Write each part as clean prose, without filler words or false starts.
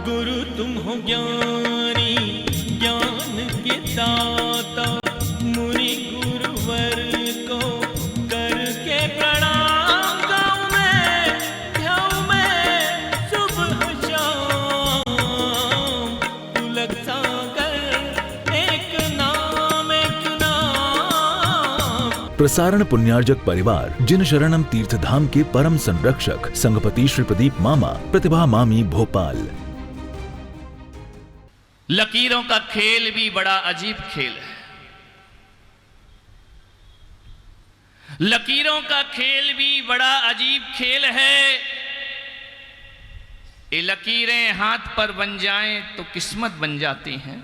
गुरु तुम हो ज्ञानी ज्ञान के दाता, मुनि गुरुवर को करके प्रणाम गाऊं मैं, ध्याऊं मैं सुबह शाम। पुलक सागर एक नाम एक नाम। प्रसारण पुण्यार्जक परिवार जिन शरणम तीर्थ धाम के परम संरक्षक संघपति श्री प्रदीप मामा, प्रतिभा मामी, भोपाल। लकीरों का खेल भी बड़ा अजीब खेल है। लकीरों का खेल भी बड़ा अजीब खेल है। ये लकीरें हाथ पर बन जाएं तो किस्मत बन जाती हैं।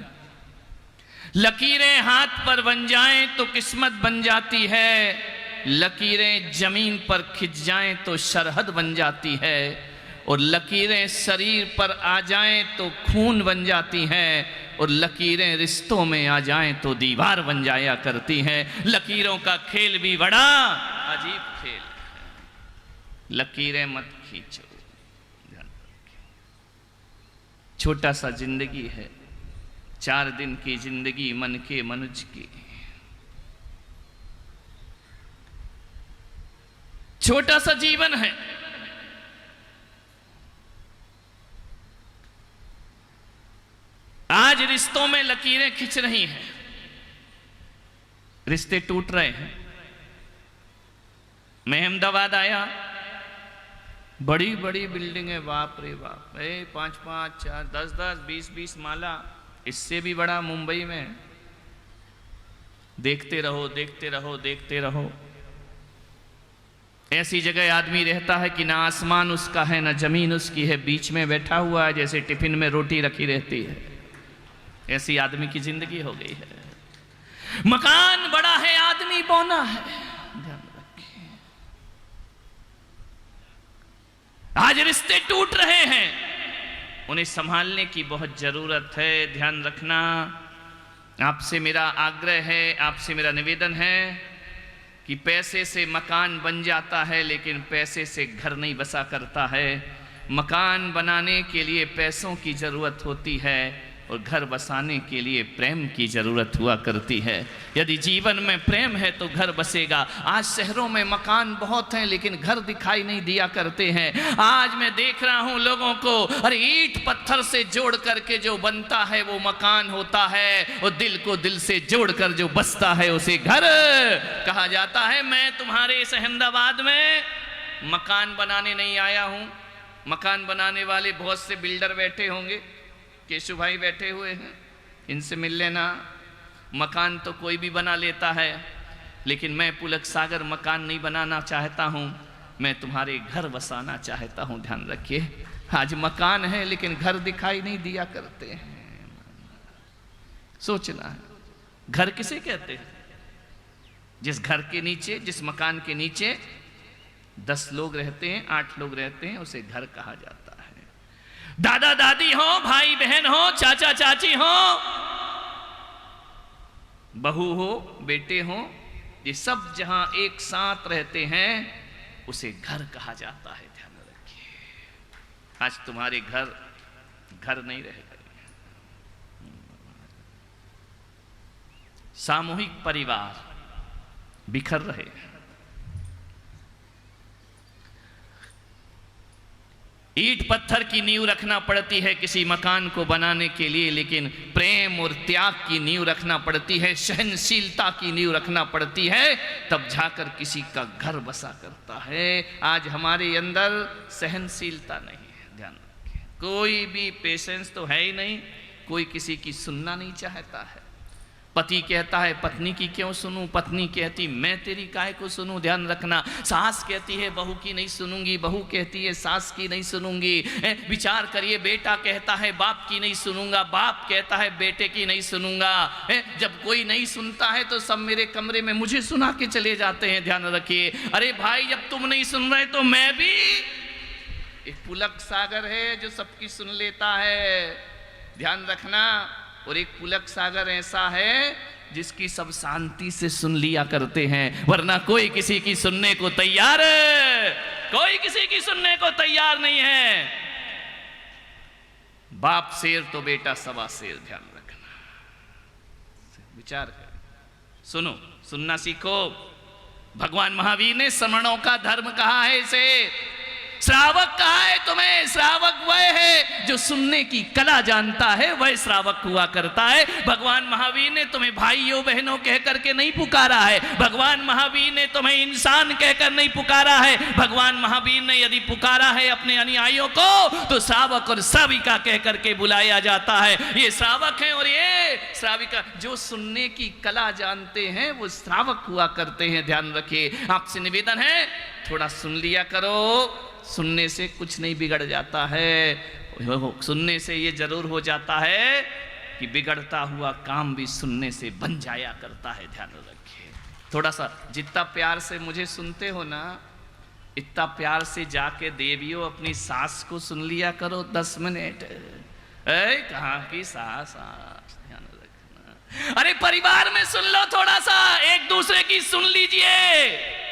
लकीरें हाथ पर बन जाएं तो किस्मत बन जाती है। लकीरें जमीन पर खिंच जाएं तो सरहद बन जाती है। और लकीरें शरीर पर आ जाएं तो खून बन जाती हैं। और लकीरें रिश्तों में आ जाएं तो दीवार बन जाया करती हैं। लकीरों का खेल भी बड़ा अजीब खेल है। लकीरें मत खींचो, ध्यान रखिए। छोटा सा जिंदगी है, 4 दिन की जिंदगी मन के मनुज की। छोटा सा जीवन है। आज रिश्तों में लकीरें खिंच रही हैं, रिश्ते टूट रहे हैं। मैं अहमदाबाद आया, बड़ी बड़ी बिल्डिंग है, बाप रे बाप, 5-5, 4, 10-10, 20-20 माला। इससे भी बड़ा मुंबई में। देखते रहो देखते रहो देखते रहो। ऐसी जगह आदमी रहता है कि ना आसमान उसका है ना जमीन उसकी है, बीच में बैठा हुआ है, जैसे टिफिन में रोटी रखी रहती है। ऐसी आदमी की जिंदगी हो गई है। मकान बड़ा है, आदमी बौना है। ध्यान रखिए। आज रिश्ते टूट रहे हैं, उन्हें संभालने की बहुत जरूरत है। ध्यान रखना। आपसे मेरा आग्रह है, आपसे मेरा निवेदन है कि पैसे से मकान बन जाता है, लेकिन पैसे से घर नहीं बसा करता है। मकान बनाने के लिए पैसों की जरूरत होती है और घर बसाने के लिए प्रेम की जरूरत हुआ करती है। यदि जीवन में प्रेम है तो घर बसेगा। आज शहरों में मकान बहुत हैं, लेकिन घर दिखाई नहीं दिया करते हैं। आज मैं देख रहा हूं लोगों को, अरे ईंट पत्थर से जोड़ करके जो बनता है वो मकान होता है, और दिल को दिल से जोड़कर जो बसता है उसे घर कहा जाता है। मैं तुम्हारे इस अहमदाबाद में मकान बनाने नहीं आया हूं। मकान बनाने वाले बहुत से बिल्डर बैठे होंगे, केशु भाई बैठे हुए हैं, इनसे मिल लेना। मकान तो कोई भी बना लेता है, लेकिन मैं पुलक सागर मकान नहीं बनाना चाहता हूं, मैं तुम्हारे घर बसाना चाहता हूं। ध्यान रखिए। आज मकान है लेकिन घर दिखाई नहीं दिया करते हैं। सोचना है, घर किसे कहते हैं? जिस घर के नीचे, जिस मकान के नीचे 10 लोग रहते हैं, 8 लोग रहते हैं, उसे घर कहा जाता है। दादा दादी हो, भाई बहन हो, चाचा चाची हो, बहू हो, बेटे हो, ये सब जहां एक साथ रहते हैं उसे घर कहा जाता है। ध्यान रखिए। आज तुम्हारे घर घर नहीं रह गए। सामूहिक परिवार बिखर रहे हैं। ईंट पत्थर की नींव रखना पड़ती है किसी मकान को बनाने के लिए, लेकिन प्रेम और त्याग की नींव रखना पड़ती है, सहनशीलता की नींव रखना पड़ती है, तब जाकर किसी का घर बसा करता है। आज हमारे अंदर सहनशीलता नहीं है। ध्यान रखिए। कोई भी पेशेंस तो है ही नहीं, कोई किसी की सुनना नहीं चाहता है। पति कहता है पत्नी की क्यों सुनूं, पत्नी कहती मैं तेरी काहे को सुनूं। ध्यान रखना। सास कहती है बहू की नहीं सुनूंगी, बहू कहती है सास की नहीं सुनूंगी। विचार करिए, बेटा कहता है बाप की नहीं सुनूंगा, बाप कहता है बेटे की नहीं सुनूंगा। जब कोई नहीं सुनता है तो सब मेरे कमरे में मुझे सुना के चले जाते हैं। ध्यान रखिए। अरे भाई, जब तुम नहीं सुन रहे तो मैं भी। एक पुलक सागर है जो सबकी सुन लेता है। ध्यान रखना। और एक पुलक सागर ऐसा है जिसकी सब शांति से सुन लिया करते हैं, वरना कोई किसी की सुनने को तैयार, कोई किसी की सुनने को तैयार नहीं है। बाप शेर तो बेटा सवा शेर, ध्यान रखना, विचार कर, सुनो, सुनना सीखो। भगवान महावीर ने श्रमणों का धर्म कहा है इसे, श्रावक कहा है तुम्हें। श्रावक वह है जो सुनने की कला जानता है, वह श्रावक हुआ करता है। भगवान महावीर ने तुम्हें भाइयों बहनों कह करके नहीं पुकारा है, भगवान महावीर ने तुम्हें इंसान कहकर नहीं पुकारा है। भगवान महावीर ने यदि पुकारा है अपने अनुयायियों को तो श्रावक और श्राविका कह करके बुलाया जाता है। ये श्रावक है और ये श्राविका, जो सुनने की कला जानते हैं वो श्रावक हुआ करते हैं, ध्यान रखिए। आपसे निवेदन है थोड़ा सुन लिया करो, सुनने से कुछ नहीं बिगड़ जाता है। सुनने से ये जरूर हो जाता है कि बिगड़ता हुआ काम भी सुनने से बन जाया करता है, ध्यान रखिए। थोड़ा सा जितना प्यार से मुझे सुनते हो ना, इतना प्यार से जाके देवियों अपनी सास को सुन लिया करो 10 मिनट। कहाँ की सास, ध्यान रखना। अरे परिवार में सुन लो, थोड़ा सा एक दूसरे की सुन लीजिए,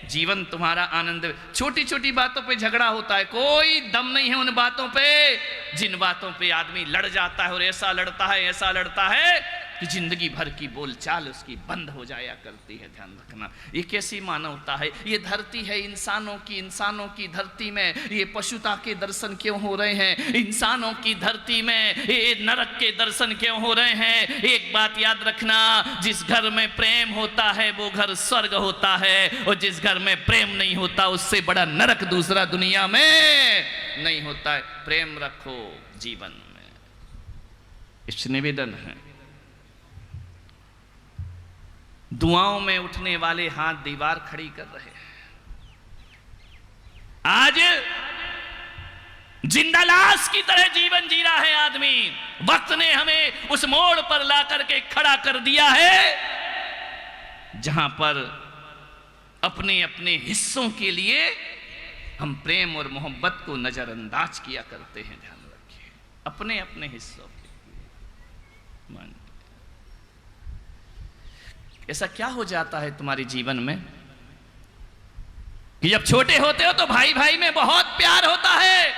जीवन तुम्हारा आनंद। छोटी छोटी बातों पे झगड़ा होता है, कोई दम नहीं है उन बातों पे, जिन बातों पे आदमी लड़ जाता है और ऐसा लड़ता है कि जिंदगी भर की बोलचाल उसकी बंद हो जाया करती है, ध्यान रखना। ये कैसी मानवता है, ये धरती है इंसानों की धरती में ये पशुता के दर्शन क्यों हो रहे हैं, इंसानों की धरती में ये नरक के दर्शन क्यों हो रहे हैं। एक बात याद रखना, जिस घर में प्रेम होता है वो घर स्वर्ग होता है, और जिस घर में प्रेम नहीं होता उससे बड़ा नरक दूसरा दुनिया में नहीं होता है। प्रेम रखो जीवन में, इस निवेदन है। दुआओं में उठने वाले हाथ दीवार खड़ी कर रहे हैं। आज जिंदा लाश की तरह जीवन जी रहा है आदमी। वक्त ने हमें उस मोड़ पर ला करके खड़ा कर दिया है जहां पर अपने अपने हिस्सों के लिए हम प्रेम और मोहब्बत को नजरअंदाज किया करते हैं, ध्यान रखिए, अपने अपने हिस्सों के लिए। ऐसा क्या हो जाता है तुम्हारे जीवन में कि जब छोटे होते हो तो भाई भाई में बहुत प्यार होता है,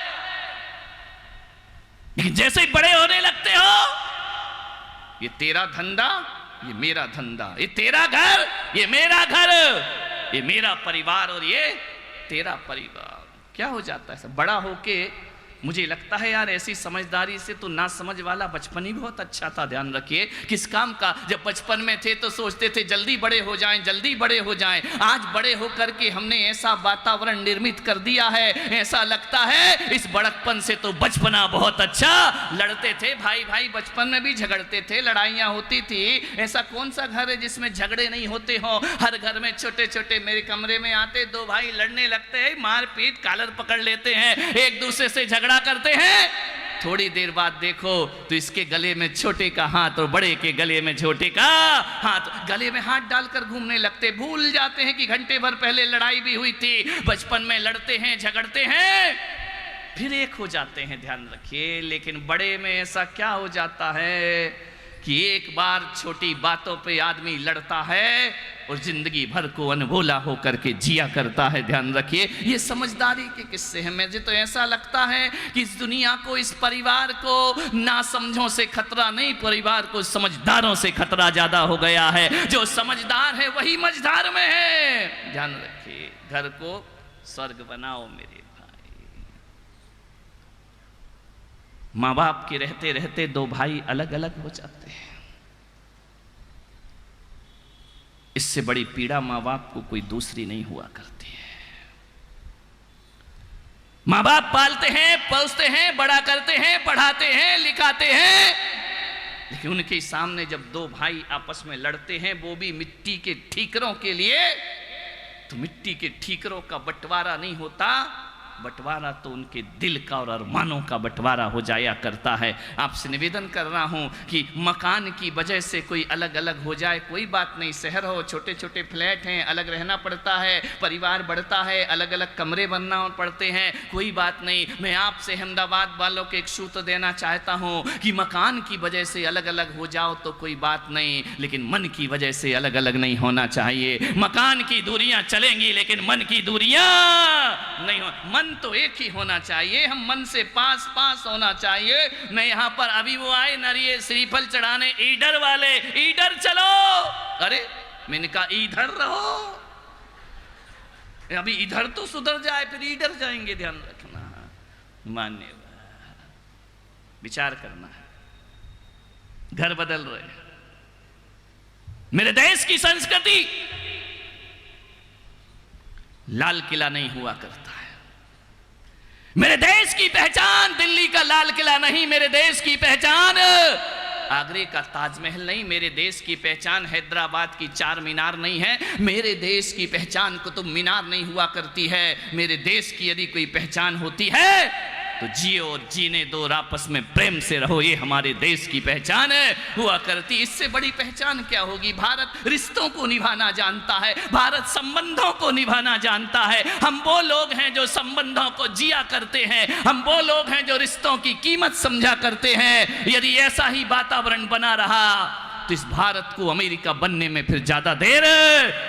लेकिन जैसे ही बड़े होने लगते हो, ये तेरा धंधा, ये मेरा धंधा, ये तेरा घर, ये मेरा घर, ये मेरा परिवार और ये तेरा परिवार। क्या हो जाता है? बड़ा होके मुझे लगता है यार ऐसी समझदारी से तो ना समझ वाला बचपन ही बहुत अच्छा था, ध्यान रखिए। किस काम का? जब बचपन में थे तो सोचते थे जल्दी बड़े हो जाएं, जल्दी बड़े हो जाएं। आज बड़े होकर के हमने ऐसा वातावरण निर्मित कर दिया है, ऐसा लगता है इस बड़कपन से तो बचपना बहुत अच्छा। लड़ते थे भाई भाई, बचपन में भी झगड़ते थे, लड़ाइयाँ होती थी। ऐसा कौन सा घर है जिसमें झगड़े नहीं होते हो? हर घर में छोटे छोटे, मेरे कमरे में आते दो भाई लड़ने लगते हैं, मार पीट कॉलर पकड़ लेते हैं, एक दूसरे से झगड़ा करते हैं। थोड़ी देर बाद देखो तो इसके गले में छोटे का हाथ और बड़े के गले में छोटे का हाथ, गले में हाथ डालकर घूमने लगते, भूल जाते हैं कि घंटे भर पहले लड़ाई भी हुई थी। बचपन में लड़ते हैं, झगड़ते हैं, फिर एक हो जाते हैं, ध्यान रखिए। लेकिन बड़े में ऐसा क्या हो जाता है कि एक बार छोटी बातों पे आदमी लड़ता है और जिंदगी भर को अनभोला होकर के जिया करता है, ध्यान रखिए। ये समझदारी के किस्से हैं। मुझे तो ऐसा लगता है कि इस दुनिया को, इस परिवार को ना समझों से खतरा नहीं, परिवार को समझदारों से खतरा ज्यादा हो गया है। जो समझदार है वही मझधार में है, ध्यान रखिए। घर को स्वर्ग बनाओ मेरे भाई। माँ बाप के रहते रहते दो भाई अलग अलग हो जाते हैं। इससे बड़ी पीड़ा माँ बाप को कोई दूसरी नहीं हुआ करती है। माँ बाप पालते हैं, पोसते हैं, बड़ा करते हैं, पढ़ाते हैं, लिखाते हैं, लेकिन उनके सामने जब दो भाई आपस में लड़ते हैं, वो भी मिट्टी के ठीकरों के लिए, तो मिट्टी के ठीकरों का बंटवारा नहीं होता, बंटवारा तो उनके दिल का और अरमानों का बंटवारा हो जाया करता है। आपसे निवेदन कर रहा हूं कि मकान की वजह से कोई अलग अलग हो जाए कोई बात नहीं, शहर हो, छोटे छोटे फ्लैट हैं, अलग रहना पड़ता है, परिवार बढ़ता है, अलग अलग कमरे बनना पड़ते हैं, कोई बात नहीं। मैं आपसे अहमदाबाद वालों को एक सूत्र देना चाहता हूं कि मकान की वजह से अलग अलग हो जाओ तो कोई बात नहीं, लेकिन मन की वजह से अलग अलग नहीं होना चाहिए। मकान की दूरियां चलेंगी लेकिन मन की दूरियां नहीं हो। मन मन तो एक ही होना चाहिए, हम मन से पास पास होना चाहिए। मैं यहां पर अभी वो आए नरिये श्रीफल चढ़ाने, ईडर वाले, ईडर चलो। अरे मैंने कहा इधर रहो, अभी इधर तो सुधर जाए फिर ईडर जाएंगे, ध्यान रखना। मान्य विचार करना है, घर बदल रहे हैं। मेरे देश की संस्कृति लाल किला नहीं हुआ करता है। मेरे देश की पहचान दिल्ली का लाल किला नहीं, मेरे देश की पहचान आगरे का ताजमहल नहीं, मेरे देश की पहचान हैदराबाद की चार मीनार नहीं है, मेरे देश की पहचान कुतुब मीनार नहीं हुआ करती है। मेरे देश की यदि कोई पहचान होती है तो जियो और जीने दो और आपस में प्रेम से रहो, ये हमारे देश की पहचान है हुआ करती। इससे बड़ी पहचान क्या होगी? भारत रिश्तों को निभाना जानता है, भारत संबंधों को निभाना जानता है। हम वो लोग हैं जो संबंधों को जिया करते हैं, हम वो लोग हैं जो रिश्तों की कीमत समझा करते हैं। यदि ऐसा ही वातावरण बना रहा तो इस भारत को अमेरिका बनने में फिर ज्यादा देर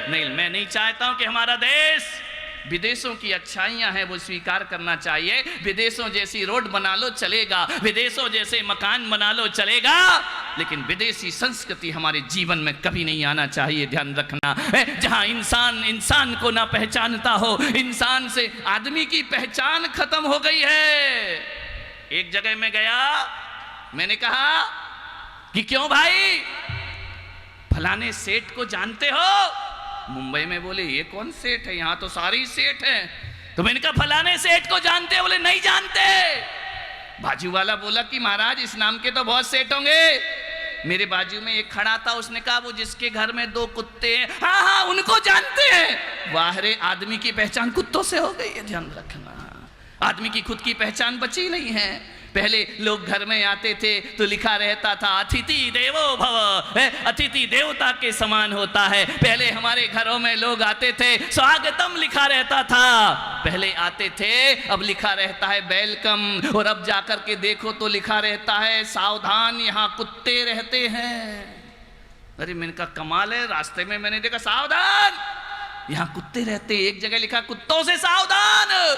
नहीं। मैं नहीं चाहता हूं कि हमारा देश, विदेशों की अच्छाइयां हैं वो स्वीकार करना चाहिए। विदेशों जैसी रोड बना लो चलेगा, विदेशों जैसे मकान बना लो चलेगा, लेकिन विदेशी संस्कृति हमारे जीवन में कभी नहीं आना चाहिए। ध्यान रखना, जहां इंसान इंसान को ना पहचानता हो, इंसान से आदमी की पहचान खत्म हो गई है। एक जगह में गया, मैंने कहा कि क्यों भाई फलाने सेठ को जानते हो? मुंबई में बोले ये कौन सेठ है, यहां तो सारी सेठ है। तो मैंने कहा फलाने सेठ को जानते हैं? बोले नहीं जानते। बाजू वाला बोला कि महाराज इस नाम के तो बहुत सेठ होंगे। मेरे बाजू में एक खड़ा था, उसने कहा वो जिसके घर में 2 कुत्ते हैं, हाँ हाँ उनको जानते हैं। वाह रे, आदमी की पहचान कुत्तों से हो गई है। ध्यान रखना, आदमी की खुद की पहचान बची नहीं है। पहले लोग घर में आते थे तो लिखा रहता था अतिथि देवो भव, अतिथि देवता के समान होता है। पहले हमारे घरों में लोग आते थे, स्वागतम लिखा रहता था। पहले आते थे, अब लिखा रहता है वेलकम, और अब जाकर के देखो तो लिखा रहता है सावधान यहाँ कुत्ते रहते हैं। अरे मैंने कहा कमाल है, रास्ते में मैंने देखा सावधान यहाँ कुत्ते रहते, एक जगह लिखा कुत्तों से सावधान।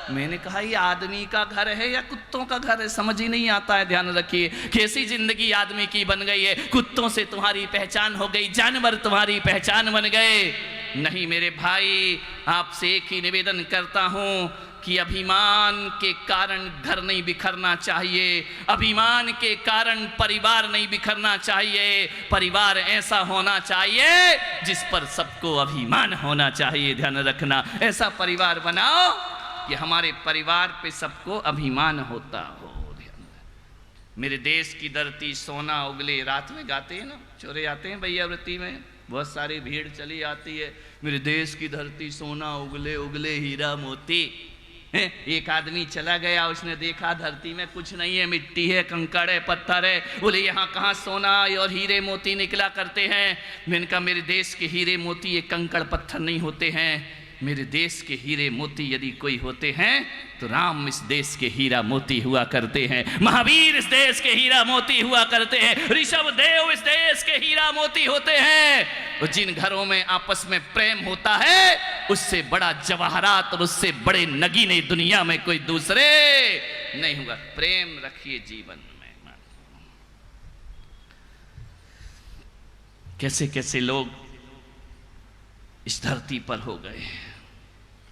मैंने कहा ये आदमी का घर है या कुत्तों का घर है, समझ ही नहीं आता है। ध्यान रखिए कैसी जिंदगी आदमी की बन गई है। कुत्तों से तुम्हारी पहचान हो गई, जानवर तुम्हारी पहचान बन गए। नहीं मेरे भाई, आपसे एक ही निवेदन करता हूं कि अभिमान के कारण घर नहीं बिखरना चाहिए, अभिमान के कारण परिवार नहीं बिखरना चाहिए। परिवार ऐसा होना चाहिए जिस पर सबको अभिमान होना चाहिए। ध्यान रखना, ऐसा परिवार बनाओ कि हमारे परिवार पे सबको अभिमान होता हो। मेरे देश की धरती सोना उगले, रात में गाते हैं ना, चोरे आते हैं भैया व्रती में, बहुत सारी भीड़ चली आती है। मेरे देश की धरती सोना उगले उगले हीरा मोती। एक आदमी चला गया, उसने देखा धरती में कुछ नहीं है, मिट्टी है, कंकड़ है, पत्थर है। बोले यहाँ कहाँ सोना और हीरे मोती निकला करते हैं? मैंने कहा मेरे देश के हीरे मोती ये कंकड़ पत्थर नहीं होते हैं। मेरे देश के हीरे मोती यदि कोई होते हैं तो राम इस देश के हीरा मोती हुआ करते हैं, महावीर इस देश के हीरा मोती हुआ करते हैं, ऋषभ देव इस देश के हीरा मोती होते हैं। और जिन घरों में आपस में प्रेम होता है उससे बड़ा जवाहरात और उससे बड़े नगीने दुनिया में कोई दूसरे नहीं होगा। प्रेम रखिए जीवन में। कैसे कैसे लोग इस धरती पर हो गए।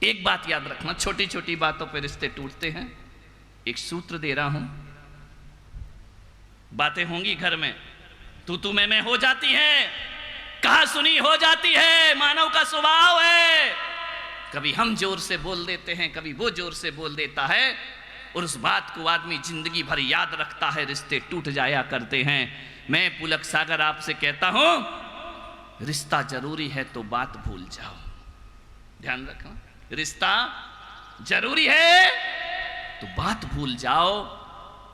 एक बात याद रखना, छोटी छोटी बातों पर रिश्ते टूटते हैं। एक सूत्र दे रहा हूं, बातें होंगी घर में, तू मैं हो जाती हैं, कहा सुनी हो जाती है, मानव का स्वभाव है। कभी हम जोर से बोल देते हैं, कभी वो जोर से बोल देता है, और उस बात को आदमी जिंदगी भर याद रखता है, रिश्ते टूट जाया करते हैं। मैं पुलक सागर आपसे कहता हूं, रिश्ता जरूरी है तो बात भूल जाओ। ध्यान रखना, रिश्ता जरूरी है तो बात भूल जाओ,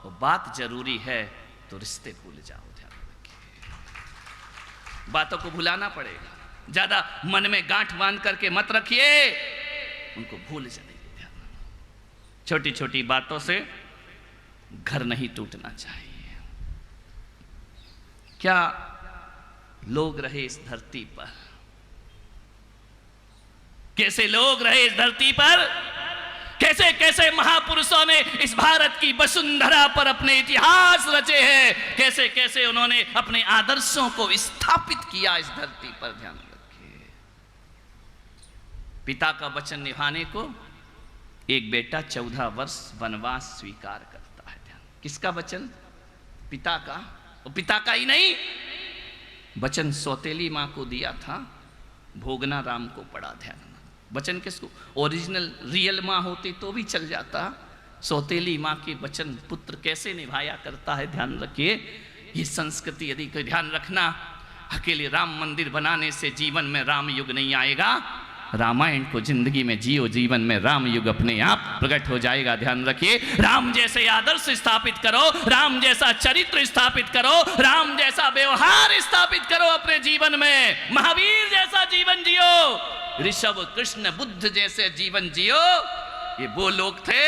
और बात जरूरी है तो रिश्ते भूल जाओ। ध्यान रखिए, बातों को भुलाना पड़ेगा, ज्यादा मन में गांठ बांध करके मत रखिए, उनको भूल जाइए। ध्यान, छोटी छोटी बातों से घर नहीं टूटना चाहिए। क्या लोग रहे इस धरती पर, कैसे लोग रहे इस धरती पर। कैसे कैसे महापुरुषों ने इस भारत की वसुंधरा पर अपने इतिहास रचे हैं, कैसे कैसे उन्होंने अपने आदर्शों को स्थापित किया इस धरती पर। ध्यान रखिए, पिता का वचन निभाने को एक बेटा 14 वर्ष वनवास स्वीकार करता है। ध्यान, किसका वचन? पिता का। और पिता का ही नहीं, वचन सौतेली मां को दिया था, भोगना राम को पड़ा। ध्यान, वचन किसको? ओरिजिनल रियल माँ होती तो भी चल जाता, सौतेली माँ के वचन पुत्र कैसे निभाया करता है। ध्यान रखिए, ये संस्कृति यदि कोई ध्यान रखना, अकेले राम मंदिर बनाने से जीवन में राम युग नहीं आएगा। रामायण को जिंदगी में जियो, जीवन में राम युग अपने आप प्रकट हो जाएगा। ध्यान रखिए, राम जैसे आदर्श स्थापित करो, राम जैसा चरित्र स्थापित करो, राम जैसा व्यवहार स्थापित करो अपने जीवन में, महावीर जैसा जीवन जियो, ऋषभ कृष्ण बुद्ध जैसे जीवन जियो। ये वो लोग थे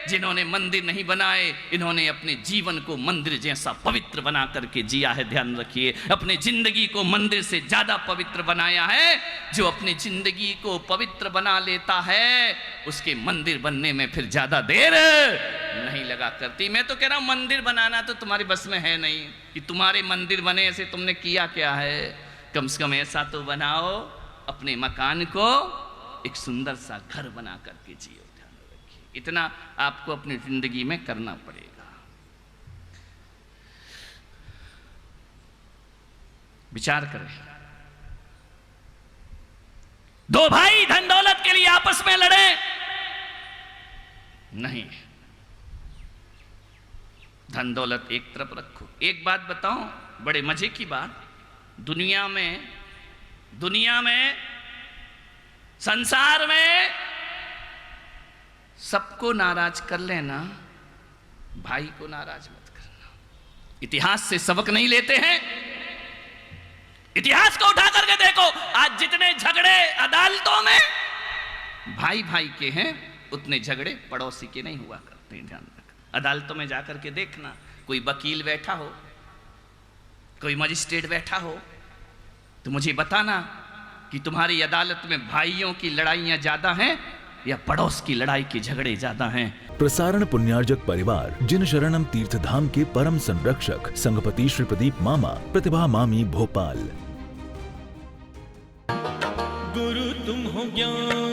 जिन्होंने मंदिर नहीं बनाए, इन्होंने अपने जीवन को मंदिर जैसा पवित्र बना करके जिया है। ध्यान रखिए, अपने जिंदगी को मंदिर से ज्यादा पवित्र बनाया है। जो अपनी जिंदगी को पवित्र बना लेता है, उसके मंदिर बनने में फिर ज्यादा देर नहीं लगा करती। मैं तो कह रहा हूं, मंदिर बनाना तो तुम्हारे बस में है नहीं कि तुम्हारे मंदिर बने, ऐसे तुमने किया क्या है। कम से कम ऐसा तो बनाओ, अपने मकान को एक सुंदर सा घर बना करके जियो। इतना आपको अपनी जिंदगी में करना पड़ेगा। विचार करें, दो भाई धन दौलत के लिए आपस में लड़े नहीं, धन दौलत एक तरफ रखो। एक बात बताऊं, बड़े मजे की बात, दुनिया में संसार में सबको नाराज कर लेना, भाई को नाराज मत करना। इतिहास से सबक नहीं लेते हैं? इतिहास को उठा करके देखो, आज जितने झगड़े अदालतों में भाई भाई के हैं, उतने झगड़े पड़ोसी के नहीं हुआ करते। ध्यान रखना, अदालतों में जाकर के देखना, कोई वकील बैठा हो, कोई मजिस्ट्रेट बैठा हो, तो मुझे बताना कि तुम्हारी अदालत में भाइयों की लड़ाइयां ज्यादा हैं या पड़ोस की लड़ाई के झगड़े ज्यादा हैं। प्रसारण पुण्यार्जक परिवार जिन शरणम तीर्थधाम के परम संरक्षक संघपति श्री प्रदीप मामा, प्रतिभा मामी, भोपाल। गुरु तुम हो ज्ञान